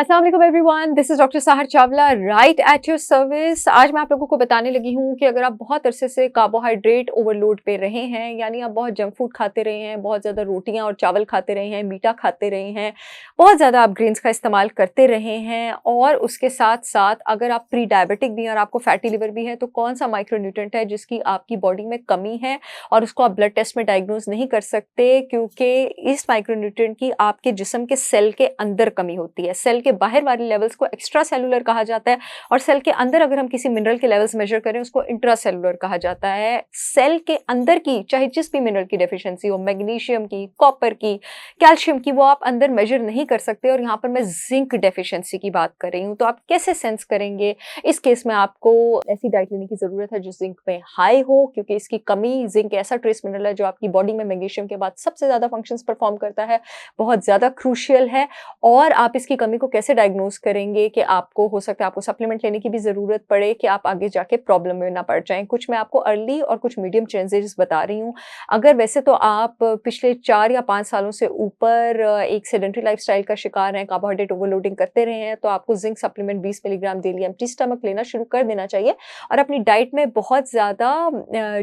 अस्सलाम वालेकुम everyone, this is doctor Sahar Chawla right at your service. आज मैं आप लोगों को बताने लगी हूँ कि अगर आप बहुत अरसे से कार्बोहाइड्रेट ओवरलोड पे रहे हैं, यानी आप बहुत जंक फूड खाते रहे हैं, बहुत ज़्यादा रोटियां और चावल खाते रहे हैं, मीठा खाते रहे हैं, बहुत ज़्यादा आप ग्रेन्स का इस्तेमाल करते रहे हैं, और उसके साथ साथ अगर आप प्री डायबिटिक भी हैं और आपको फैटी लिवर भी है, तो कौन सा माइक्रोन्यूट्रिएंट है जिसकी आपकी बॉडी में कमी है और उसको आप ब्लड टेस्ट में डायग्नोज नहीं कर सकते, क्योंकि इस माइक्रोन्यूट्रिएंट की आपके जिस्म के सेल के अंदर कमी होती है। सेल के बाहर वाले लेवल्स को एक्स्ट्रा सेलुलर कहा जाता है, और सेल के अंदर अगर हम किसी मिनरल के लेवल्स मेजर करें उसको इंट्रा सेलुलर कहा जाता है। सेल के अंदर की चाहे जिस भी मिनरल की डेफिशिएंसी हो, मैग्नीशियम की, कॉपर की, कैल्शियम की, वो आप अंदर मेजर नहीं कर सकते। और यहाँ पर मैं जिंक डेफिशिएंसी की बात कर रही हूँ, तो आप कैसे सेंस करेंगे? इस केस में आपको ऐसी डाइट लेने की जरूरत है जो जिंक में हाई हो, क्योंकि इसकी कमी, जिंक ऐसा ट्रेस मिनरल है जो आपकी बॉडी में मैग्नीशियम के बाद सबसे ज्यादा फंक्शंस परफॉर्म करता है, बहुत ज्यादा क्रूशियल है। और आप इसकी कमी को कैसे डायग्नोज करेंगे कि आपको हो सकता है आपको सप्लीमेंट लेने की भी ज़रूरत पड़े कि आप आगे जाके प्रॉब्लम में ना पड़ जाएं। कुछ मैं आपको अर्ली और कुछ मीडियम चेंजेस बता रही हूँ। अगर वैसे तो आप पिछले 4 या 5 सालों से ऊपर एक सेडेंटरी लाइफस्टाइल का शिकार हैं, कार्बोहाइड्रेट ओवरलोडिंग करते रहे हैं, तो आपको zinc supplement 20 milligram daily empty stomach लेना शुरू कर देना चाहिए। और अपनी डाइट में बहुत ज़्यादा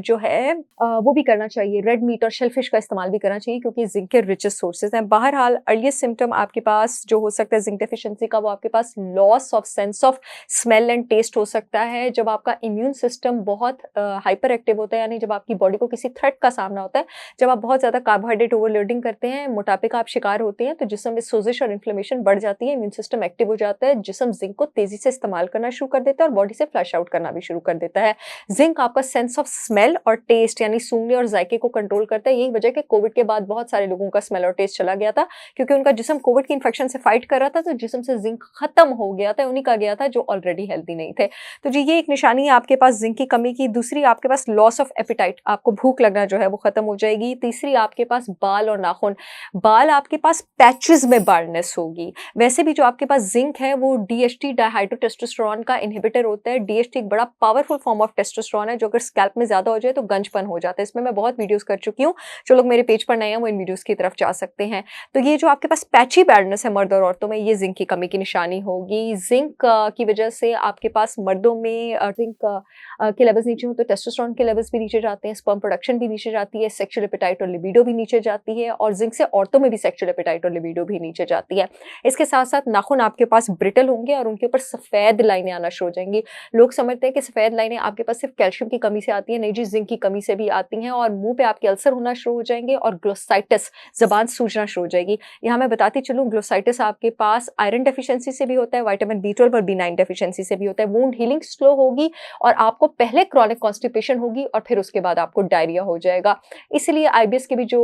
जो है वो भी करना चाहिए, रेड मीट और शेलफिश का इस्तेमाल भी करना चाहिए, क्योंकि जिंक के रिचेस्ट सोर्सेज हैं। बहरहाल अर्लीस्ट सिम्टम आपके पास जो हो सकता है जिंक डेफिशिएंसी का, वो आपके पास loss of sense of smell and taste हो सकता है। जब आपका इम्यून सिस्टम बहुत हाइपर एक्टिव होता है, यानी जब आपकी बॉडी को किसी थ्रेट का सामना होता है, जब आप बहुत ज्यादा कार्बोहाइड्रेट ओवरलोडिंग करते हैं, मोटापे का आप शिकार होते हैं, तो जिस्म में सोजिश और इन्फ्लेमेशन बढ़ जाती है, इम्यून सिस्टम एक्टिव हो जाता है, जिस्म जिंक को तेजी से इस्तेमाल करना शुरू कर देता है और बॉडी से फ्लश आउट करना भी शुरू कर देता है। जिंक आपका सेंस ऑफ स्मेल और टेस्ट यानी सूंघने और जायके को कंट्रोल करता है। यही वजह कि कोविड के बाद बहुत सारे लोगों का स्मेल और टेस्ट चला गया था, क्योंकि उनका जिस्म कोविड की इन्फेक्शन से फाइट कर रहा था, तो जिस्म से जिंक खत्म हो गया था, उन्हीं का गया था जो ऑलरेडी हेल्दी नहीं थे। तो जी, ये एक निशानी है आपके पास जिंक की कमी की। दूसरी, आपके पास लॉस ऑफ एपिटाइट, आपको भूख लगना जो है वो खत्म हो जाएगी। तीसरी, आपके पास बाल और नाखून, बाल आपके पास पैचेस में बाल्डनेस होगी। वैसे भी जो आपके पास जिंक है वो डीएचटी डायहाइड्रोटेस्टोस्टेरोन का इनहिबिटर होता है। डीएचटी एक बड़ा पावरफुल फॉर्म ऑफ टेस्टोस्टेरोन है, जो अगर स्कैल्प में ज्यादा हो जाए तो गंजपन हो जाता है। इसमें मैं बहुत वीडियोस कर चुकी हूँ, जो लोग मेरे पेज पर नए हैं वो इन वीडियोस की तरफ जा सकते हैं। तो ये जो आपके पास पैची बैडनेस है मर्द और औरतों में, ये जिंक की कमी की निशानी होगी। जिंक की वजह से आपके पास मर्दों में जिंक के लेवल्स नीचे हो तो टेस्टोस्टेरोन के लेवल्स भी नीचे जाते हैं, स्पर्म प्रोडक्शन भी नीचे जाती है, सेक्सुअल एपेटाइट और लिबिडो भी नीचे जाती है, और जिंक से औरतों में भी सेक्सुअल एपेटाइट और लिबिडो भी नीचे जाती है। इसके साथ साथ नाखून आपके पास ब्रिटल होंगे और उनके ऊपर सफेद लाइनें आना शुरू हो जाएंगी। लोग समझते हैं कि सफेद लाइनें आपके पास सिर्फ कैल्शियम की कमी से आती है, नहीं जी, जिंक की कमी से भी आती हैं, और मुंह पे आपके अल्सर होना शुरू हो जाएंगे और ग्लोसाइटिस, जबान सूजना शुरू हो जाएगी। यहाँ मैं बताती चलूँ, ग्लोसाइटिस आपके पास आयरन डेफिशिएंसी से भी होता है, विटामिन बी12 और बी9 डेफिशिएंसी से भी होता है। वुंड हीलिंग स्लो होगी और आपको पहले क्रॉनिक कॉन्स्टिपेशन होगी और फिर उसके बाद आपको डायरिया हो जाएगा। इसलिए आईबीएस के भी जो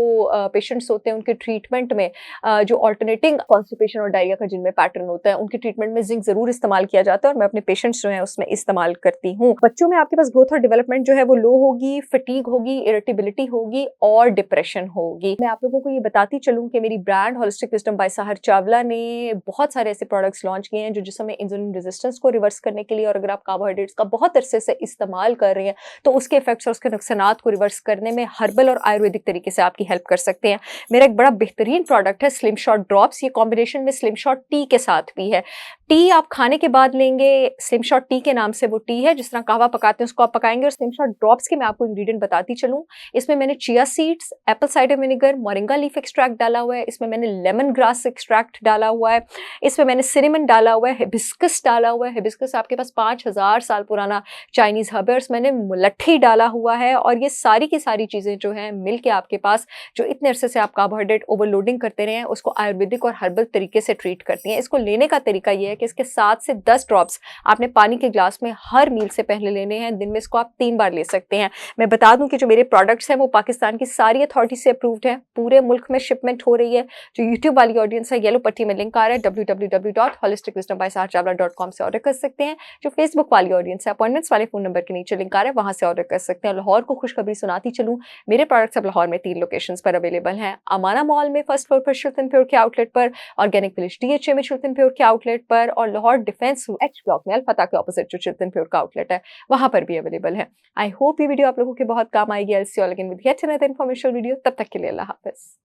पेशेंट्स होते हैं, उनके ट्रीटमेंट में जो ऑल्टरनेटिंग कॉन्स्टिपेशन और डायरिया का जिनमें पैटर्न होता है, उनके ट्रीटमेंट में जिंक जरूर इस्तेमाल किया जाता है, और मैं अपने पेशेंट्स जो है उसमें इस्तेमाल करती हूँ। बच्चों में आपके पास ग्रोथ और डेवलपमेंट जो है वो लो होगी, फटीग होगी, इरिटेबिलिटी होगी और डिप्रेशन होगी। मैं आप लोगों को ये बताती चलूँ कि मेरी brand holistic wisdom by Sahar Chawla ने बहुत सारे ऐसे प्रोडक्ट्स लॉन्च किए हैं जो जिसमें इंसुलिन रेजिस्टेंस को रिवर्स करने के लिए, और अगर आप कार्बोहाइड्रेट्स का बहुत अरसे से इस्तेमाल कर रहे हैं तो उसके इफेक्ट्स और उसके नुकसानात को रिवर्स करने में हर्बल और आयुर्वेदिक तरीके से आपकी हेल्प कर सकते हैं। मेरा एक बड़ा बेहतरीन प्रोडक्ट है स्लिम शॉट ड्रॉप्स, ये कॉम्बिनेशन में स्लिम शॉट टी के साथ भी है। टी आप खाने के बाद लेंगे, स्लिम शॉट टी के नाम से वो टी है, जिस तरह कहवा पकाते हैं उसको आप पकाएंगे। और स्लिम शॉट ड्रॉप्स के मैं आपको इंग्रेडिएंट बताती चलूं, इसमें मैंने chia seeds, Apple cider vinegar, moringa leaf extract डाला हुआ है, इसमें मैंने लेमन ग्रास एक्सट्रैक्ट डाला हुआ है, इसमें मैंने सिनेमन डाला हुआ है, हिबिस्कस डाला हुआ है। हिबिस्कस आपके पास 5000 साल पुराना चाइनीज हर्ब है, मैंने मुलट्ठी डाला हुआ है। और ये सारी की सारी चीजें जो हैं मिलके आपके पास जो इतने अरसे से आप कार्बोहाइड्रेट ओवरलोडिंग करते रहे हैं उसको आयुर्वेदिक और हर्बल तरीके से ट्रीट करती हैं। इसको लेने का तरीका ये है कि इसके 7 से 10 ड्रॉप्स आपने पानी के ग्लास में हर मील से पहले लेने हैं। दिन में इसको आप 3 बार ले सकते हैं। मैं बता दूं कि जो मेरे प्रोडक्ट्स हैं वो पाकिस्तान की सारी अथॉरिटी से अप्रूव्ड है, पूरे मुल्क में शिपमेंट हो रही है। जो यूट्यूब वाली ऑडियंस है, येलो पट्टी में लिंक आ रहा है, www.holisticwisdombysaharchavla.com से ऑर्डर कर सकते हैं। जो फेसबुक वाली ऑडियंस है, अपॉइंटमेंट्स वाले फोन नंबर के नीचे लिंक आ रहा है, वहां से ऑर्डर कर सकते हैं। लाहौर को खुशखबरी सुनाती चलूं, मेरे प्रोडक्ट्स अब लाहौर में 3 लोकेशंस पर अवेलेबल हैं। अमाना मॉल में फर्स्ट फ्लोर पर शुल्तन प्योर के आउटलेट पर, ऑर्गेनिक विलेज डीएचए में शुल्तन प्योर के आउटलेट पर, और लाहौर डिफेंस एच ब्लॉक में अल-फतह के ऑपोजिट जो शुल्तन प्योर का आउटलेट है वहां पर भी अवेलेबल है। आई होप ये वीडियो आप लोगों के बहुत काम आएगी। I will see you all again with yet another informative video. तब तक के लिए अल्लाह हाफिज।